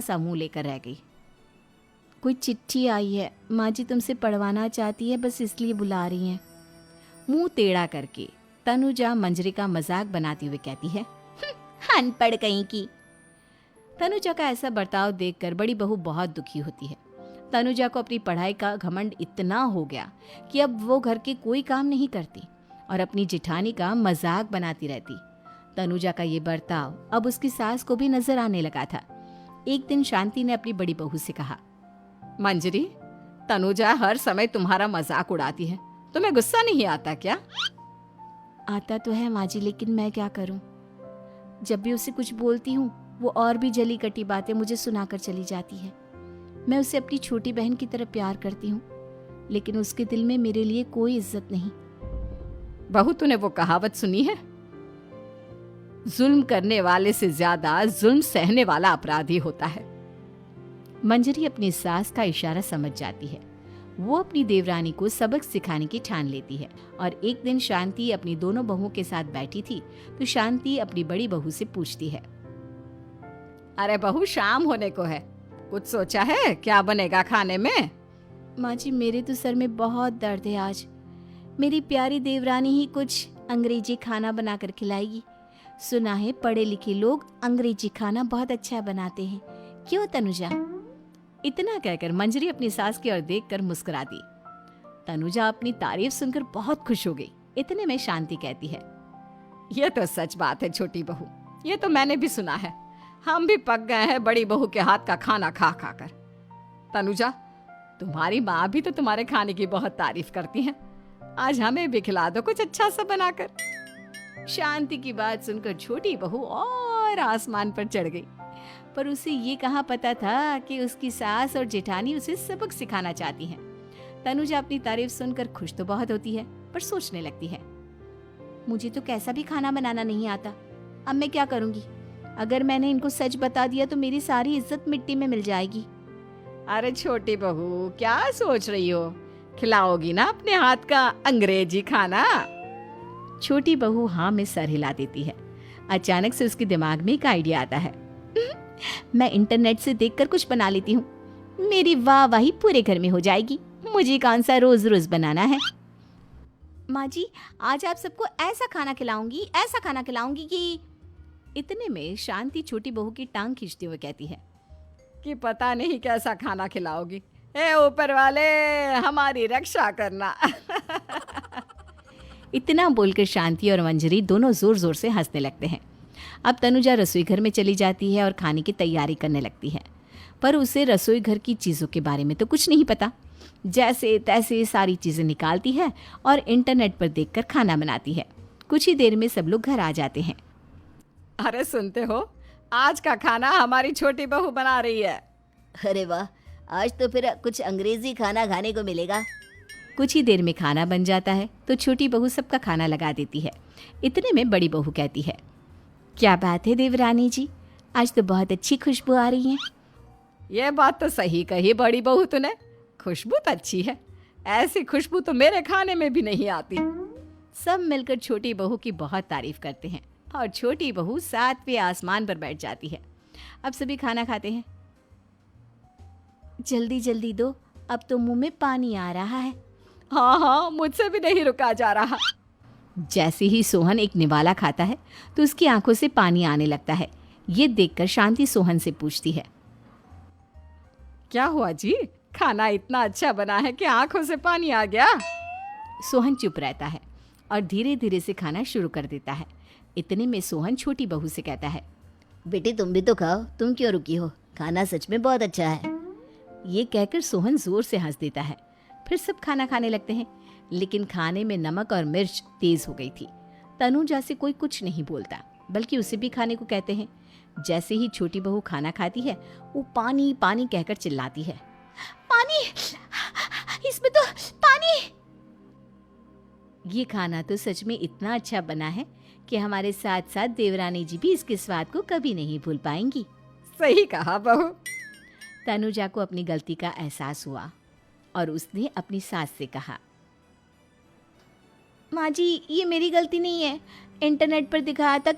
सा मुंह लेकर रह गई। कोई चिट्ठी आई है, माँ जी तुमसे पढ़वाना चाहती है, बस इसलिए बुला रही हैं। मुंह टेढ़ा करके तनुजा मंजरी का मजाक बनाती हुए कहती है, अनपढ़ कहीं की। तनुजा का ऐसा बर्ताव देखकर बड़ी बहू बहुत दुखी होती है। तनुजा को अपनी पढ़ाई का घमंड इतना हो गया कि अब वो घर के कोई काम नहीं करती और अपनी जेठानी का मजाक बनाती रहती। तनुजा का ये बर्ताव अब उसकी सास को भी नजर आने लगा था। एक दिन शांति ने अपनी बड़ी बहू से कहा, मंजरी, तनुजा हर समय तुम्हारा मजाक उड़ाती है, तुम्हें गुस्सा नहीं आता क्या? आता तो है माँ जी, लेकिन मैं क्या करूं? जब भी उसे कुछ बोलती हूँ वो और भी जली कटी बातें मुझे सुनाकर चली जाती है। मैं उसे अपनी छोटी बहन की तरह प्यार करती हूँ, लेकिन उसके दिल में मेरे लिए कोई इज्जत नहीं। बहू, तूने वो कहावत सुनी है, जुल्म करने वाले से ज्यादा जुल्म सहने वाला अपराधी होता है। मंजरी अपनी सास का इशारा समझ जाती है। वो अपनी देवरानी को सबक सिखाने की ठान लेती है और एक दिन शांति अपनी दोनों बहुओं के साथ बैठी थी तो शांति अपनी बड़ी बहू से पूछती है, अरे बहू, शाम होने को है, कुछ सोचा है क्या बनेगा खाने में? माँ जी, मेरे तो सर में बहुत दर्द है आज। मेरी प्यारी देवरानी ही कुछ अंग्रेजी खाना बनाकर खिलाएगी। सुना है पढ़े लिखे लोग अंग्रेजी खाना बहुत अच्छा बनाते हैं, क्यों तनुजा? इतना कहकर मंजरी अपनी सास की ओर देखकर मुस्कुरा दी। तनुजा अपनी तारीफ सुनकर बहुत खुश हो गई। इतने में शांति कहती है, यह तो सच बात है छोटी बहू, ये तो मैंने भी सुना है। हम भी पक गए हैं बड़ी बहू के हाथ का खाना खा खा कर। तनुजा, तुम्हारी माँ भी तो तुम्हारे खाने की बहुत तारीफ करती हैं। आज हमें भी खिला दो कुछ अच्छा सा बनाकर। शांति की बात सुनकर छोटी बहू और आसमान पर चढ़ गई, पर उसे ये कहाँ पता था कि उसकी सास और जेठानी उसे सबक सिखाना चाहती हैं। तनुजा अपनी तारीफ सुनकर खुश तो बहुत होती है, पर सोचने लगती है, मुझे तो कैसा भी खाना बनाना नहीं आता। अब मैं क्या करूंगी? अगर मैंने इनको सच बता दिया तो मेरी सारी इज्जत मिट्टी में मिल जाएगी। अरे छोटी बहू, क्या सोच रही हो? खिलाओगी ना अपने हाथ का अंग्रेजी खाना? छोटी बहू हाँ में सर हिला देती है। अचानक से उसके दिमाग में एक आइडिया आता है। मैं इंटरनेट से देखकर कुछ बना लेती हूँ, मेरी वाहवाही पूरे घर में हो जाएगी। मुझे कौन सा रोज रोज बनाना है। माँ जी, आज आप सबको ऐसा खाना खिलाऊंगी, ऐसा खाना खिलाऊंगी कि... इतने में शांति छोटी बहू की टांग खींचते हुए कहती है कि पता नहीं कैसा खाना खिलाओगी। ए ऊपर वाले, हमारी रक्षा करना। इतना बोलकर शांति और मंजरी दोनों जोर जोर से हंसने लगते हैं। अब तनुजा रसोई घर में चली जाती है और खाने की तैयारी करने लगती है, पर उसे रसोई घर की चीज़ों के बारे में तो कुछ नहीं पता। जैसे तैसे सारी चीज़ें निकालती है और इंटरनेट पर देखकर खाना बनाती है। कुछ ही देर में सब लोग घर आ जाते हैं। अरे सुनते हो, आज का खाना हमारी छोटी बहू बना रही है। अरे वाह, आज तो फिर कुछ अंग्रेजी खाना खाने को मिलेगा। कुछ ही देर में खाना बन जाता है तो छोटी बहू सबका खाना लगा देती है। इतने में बड़ी बहू कहती है, क्या बात है देवरानी जी, आज तो बहुत अच्छी खुशबू आ रही है। ये बात तो सही कही बड़ी बहू तूने, खुशबू तो अच्छी है। ऐसी खुशबू तो मेरे खाने में भी नहीं आती। सब मिलकर छोटी बहू की बहुत तारीफ करते हैं और छोटी बहू 7वें आसमान पर बैठ जाती है। अब सभी खाना खाते हैं। जल्दी जल्दी दो, अब तो मुंह में पानी आ रहा है। हाँ हाँ, मुझसे भी नहीं रुका जा रहा। जैसे ही सोहन एक निवाला खाता है तो उसकी आंखों से पानी आने लगता है। ये देखकर शांति सोहन से पूछती है, क्या हुआ जी, खाना इतना अच्छा बना है कि आंखों से पानी आ गया? सोहन चुप रहता है और धीरे धीरे से खाना शुरू कर देता है। इतने में सोहन छोटी बहू से कहता है, बेटी तुम भी तो खाओ, तुम क्यों रुकी हो? खाना सच में बहुत अच्छा है। ये कहकर सोहन जोर से हंस देता है। फिर सब खाना खाने लगते हैं, लेकिन खाने में नमक और मिर्च तेज हो गई थी। तनुजा से कोई कुछ नहीं बोलता, बल्कि उसे भी खाने को कहते हैं। जैसे ही छोटी बहू खाना खाती है वो पानी पानी कहकर चिल्लाती है, पानी, इसमें तो पानी। ये खाना तो सच में इतना अच्छा बना है कि हमारे साथ साथ देवरानी जी भी इसके स्वाद को कभी नहीं भूल पाएंगी। सही कहा बहू। तनुजा को अपनी गलती का एहसास हुआ और उसने अपनी सास से कहा, माँ जी, ये मेरी गलती नहीं है। इंटरनेट पर दिखाया था